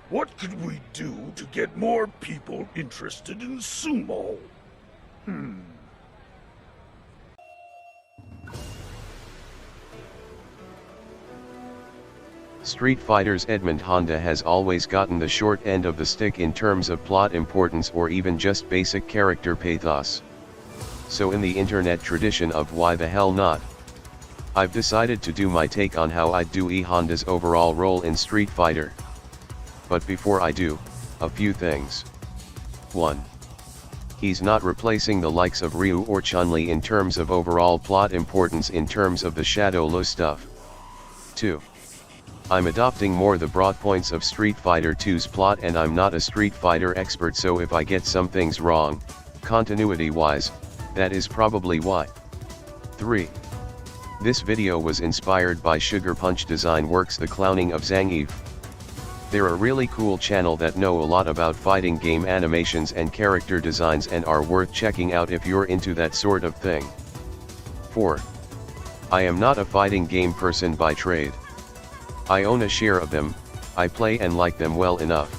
What could we do to get more people interested in sumo? Street Fighter's Edmund Honda has always gotten the short end of the stick in terms of plot importance or even just basic character pathos. So in the internet tradition of why the hell not, I've decided to do my take on how I'd do E Honda's overall role in Street Fighter. But before I do, a few things. 1. He's not replacing the likes of Ryu or Chun-Li in terms of overall plot importance in terms of the Shadow Lo stuff. 2. I'm adopting more the broad points of Street Fighter 2's plot, and I'm not a Street Fighter expert, so if I get some things wrong, continuity-wise, that is probably why. 3. This video was inspired by Sugar Punch Design Works' The Clowning of Zangief. They're a really cool channel that know a lot about fighting game animations and character designs and are worth checking out if you're into that sort of thing. 4. I am not a fighting game person by trade. I own a share of them, I play and like them well enough.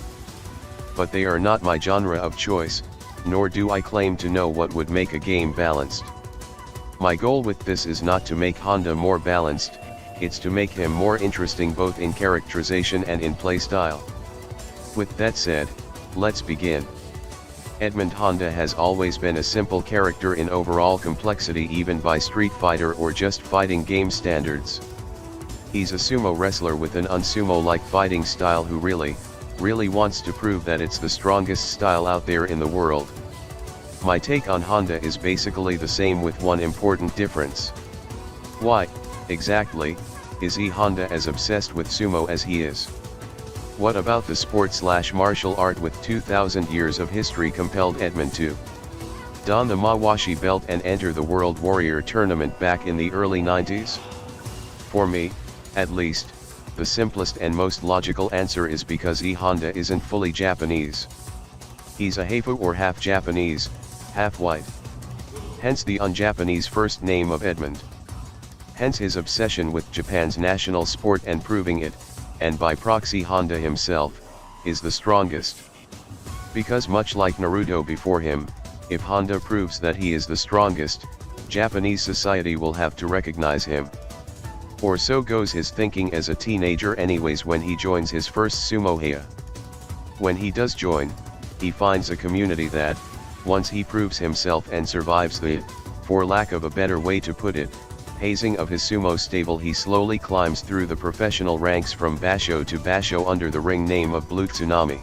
But they are not my genre of choice, nor do I claim to know what would make a game balanced. My goal with this is not to make Honda more balanced, it's to make him more interesting both in characterization and in playstyle. With that said, let's begin. Edmund Honda has always been a simple character in overall complexity even by Street Fighter or just fighting game standards. He's a sumo wrestler with an unsumo-like fighting style who really wants to prove that it's the strongest style out there in the world. My take on Honda is basically the same with one important difference. Why, exactly, is E Honda as obsessed with sumo as he is? What about the sport/martial art with 2,000 years of history compelled Edmund to don the Mawashi belt and enter the World Warrior tournament back in the early 90s? For me, at least, the simplest and most logical answer is because E Honda isn't fully Japanese. He's a Heifu or half Japanese, half white. Hence the un-Japanese first name of Edmund. Hence his obsession with Japan's national sport and proving it, and by proxy Honda himself, is the strongest. Because much like Naruto before him, if Honda proves that he is the strongest, Japanese society will have to recognize him. Or so goes his thinking as a teenager anyways when he joins his first sumo heya. When he does join, he finds a community that, once he proves himself and survives the, for lack of a better way to put it, hazing of his sumo stable, he slowly climbs through the professional ranks from Basho to Basho under the ring name of Blue Tsunami.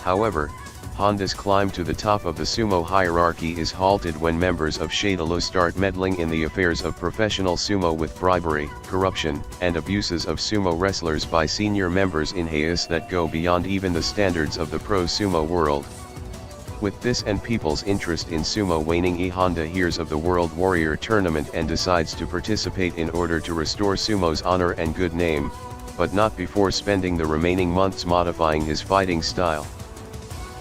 However, Honda's climb to the top of the sumo hierarchy is halted when members of Shadalo start meddling in the affairs of professional sumo with bribery, corruption, and abuses of sumo wrestlers by senior members in heias that go beyond even the standards of the pro sumo world. With this and people's interest in sumo waning, E Honda hears of the World Warrior tournament and decides to participate in order to restore sumo's honor and good name, but not before spending the remaining months modifying his fighting style.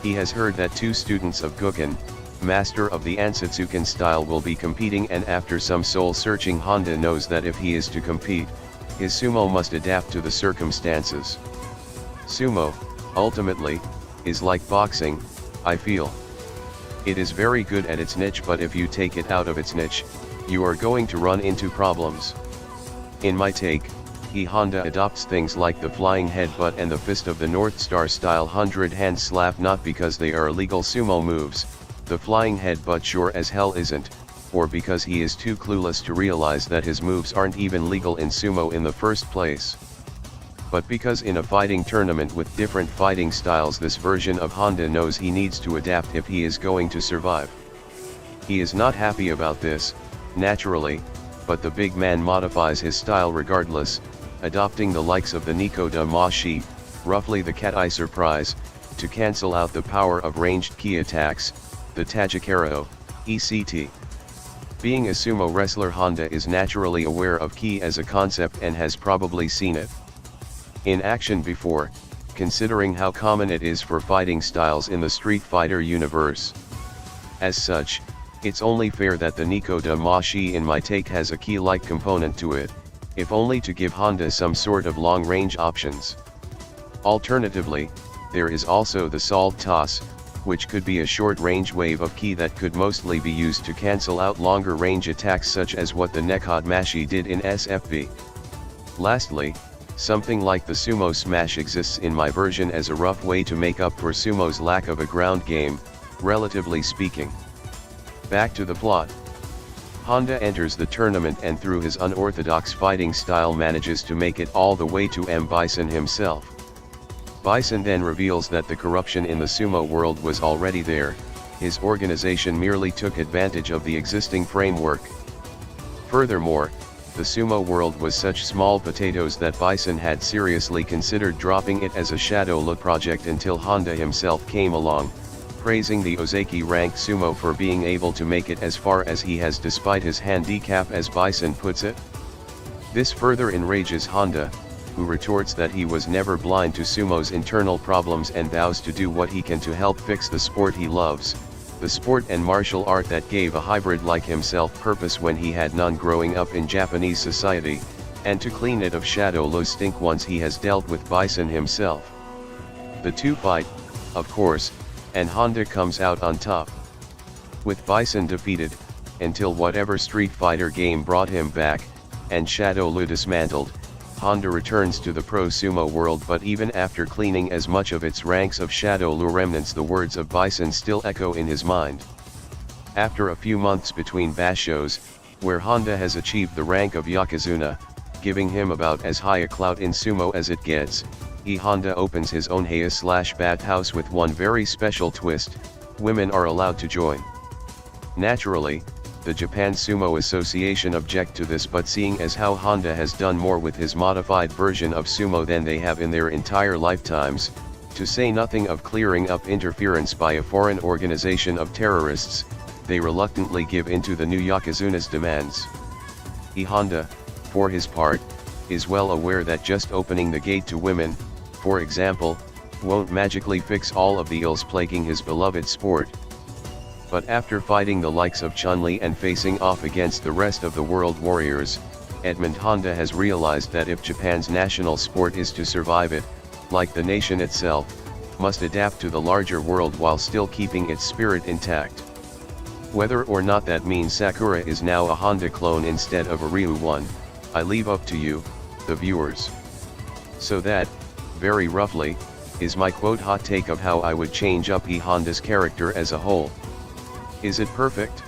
He has heard that 2 students of Guken, master of the Ansatsuken style, will be competing, and after some soul-searching Honda knows that if he is to compete, his sumo must adapt to the circumstances. Sumo, ultimately, is like boxing, I feel. It is very good at its niche, but if you take it out of its niche, you are going to run into problems. In my take, E Honda adopts things like the flying headbutt and the fist of the North Star style 100-hand slap not because they are illegal sumo moves, the flying headbutt sure as hell isn't, or because he is too clueless to realize that his moves aren't even legal in sumo in the first place. But because in a fighting tournament with different fighting styles, this version of Honda knows he needs to adapt if he is going to survive. He is not happy about this, naturally, but the big man modifies his style regardless, adopting the likes of the Nico da Mashi, roughly the cat-eye surprise, to cancel out the power of ranged ki attacks, the Tajikaro, ECT. Being a sumo wrestler, Honda is naturally aware of ki as a concept and has probably seen it in action before, considering how common it is for fighting styles in the Street Fighter universe. As such, it's only fair that the Nico da Mashi in my take has a ki-like component to it, if only to give Honda some sort of long-range options. Alternatively, there is also the salt toss, which could be a short-range wave of ki that could mostly be used to cancel out longer-range attacks such as what the Nekot Mashi did in SFV. Lastly, something like the sumo smash exists in my version as a rough way to make up for sumo's lack of a ground game, relatively speaking. Back to the plot. Honda enters the tournament and through his unorthodox fighting style manages to make it all the way to M. Bison himself. Bison then reveals that the corruption in the sumo world was already there, his organization merely took advantage of the existing framework. Furthermore, the sumo world was such small potatoes that Bison had seriously considered dropping it as a Shadow Lo project until Honda himself came along, praising the Ozeki ranked sumo for being able to make it as far as he has despite his handicap, as Bison puts it. This further enrages Honda, who retorts that he was never blind to sumo's internal problems and vows to do what he can to help fix the sport he loves, the sport and martial art that gave a hybrid like himself purpose when he had none growing up in Japanese society, and to clean it of Shadow Lo's stink once he has dealt with Bison himself. The two fight, of course, and Honda comes out on top. With Bison defeated, until whatever Street Fighter game brought him back, and Shadow Lo dismantled, Honda returns to the pro sumo world, but even after cleaning as much of its ranks of Shadow Lo remnants, the words of Bison still echo in his mind. After a few months between bashos, where Honda has achieved the rank of Yokozuna, giving him about as high a clout in sumo as it gets, Honda opens his own heya/bathhouse with one very special twist: women are allowed to join. Naturally, the Japan Sumo Association object to this, but seeing as how Honda has done more with his modified version of sumo than they have in their entire lifetimes, to say nothing of clearing up interference by a foreign organization of terrorists, they reluctantly give in to the new Yokozuna's demands. Honda, for his part, is well aware that just opening the gate to women, for example, won't magically fix all of the ills plaguing his beloved sport. But after fighting the likes of Chun-Li and facing off against the rest of the world warriors, Edmund Honda has realized that if Japan's national sport is to survive, it, like the nation itself, must adapt to the larger world while still keeping its spirit intact. Whether or not that means Sakura is now a Honda clone instead of a Ryu one, I leave up to you, the viewers. So that, very roughly, is my quote hot take of how I would change up Honda's character as a whole. Is it perfect?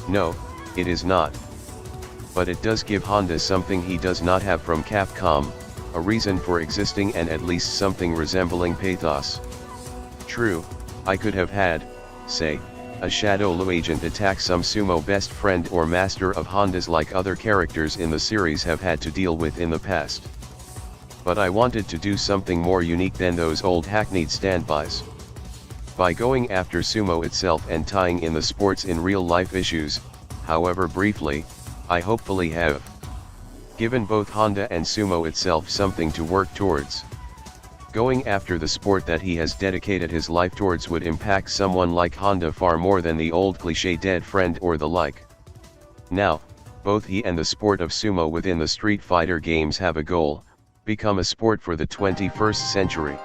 No, it is not. But it does give Honda something he does not have from Capcom, a reason for existing and at least something resembling pathos. True, I could have had, say, a Shadow Lo agent attack some sumo best friend or master of Honda's like other characters in the series have had to deal with in the past. But I wanted to do something more unique than those old hackneyed standbys. By going after sumo itself and tying in the sports in real-life issues, however briefly, I hopefully have given both Honda and sumo itself something to work towards. Going after the sport that he has dedicated his life towards would impact someone like Honda far more than the old cliché dead friend or the like. Now, both he and the sport of sumo within the Street Fighter games have a goal: become a sport for the 21st century.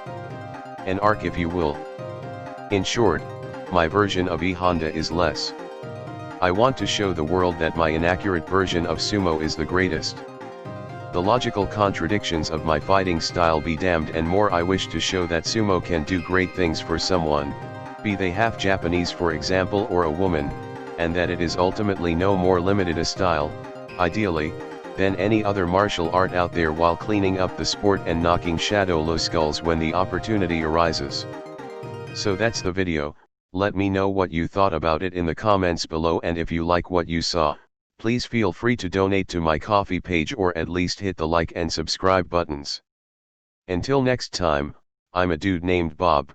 An arc, if you will. In short, my version of Honda is less. I want to show the world that my inaccurate version of sumo is the greatest. The logical contradictions of my fighting style be damned, and more, I wish to show that sumo can do great things for someone, be they half Japanese for example or a woman, and that it is ultimately no more limited a style, ideally, than any other martial art out there, while cleaning up the sport and knocking Shadow Lo skulls when the opportunity arises. So that's the video. Let me know what you thought about it in the comments below, and if you like what you saw, please feel free to donate to my Ko-fi page or at least hit the like and subscribe buttons. Until next time, I'm a dude named Bob.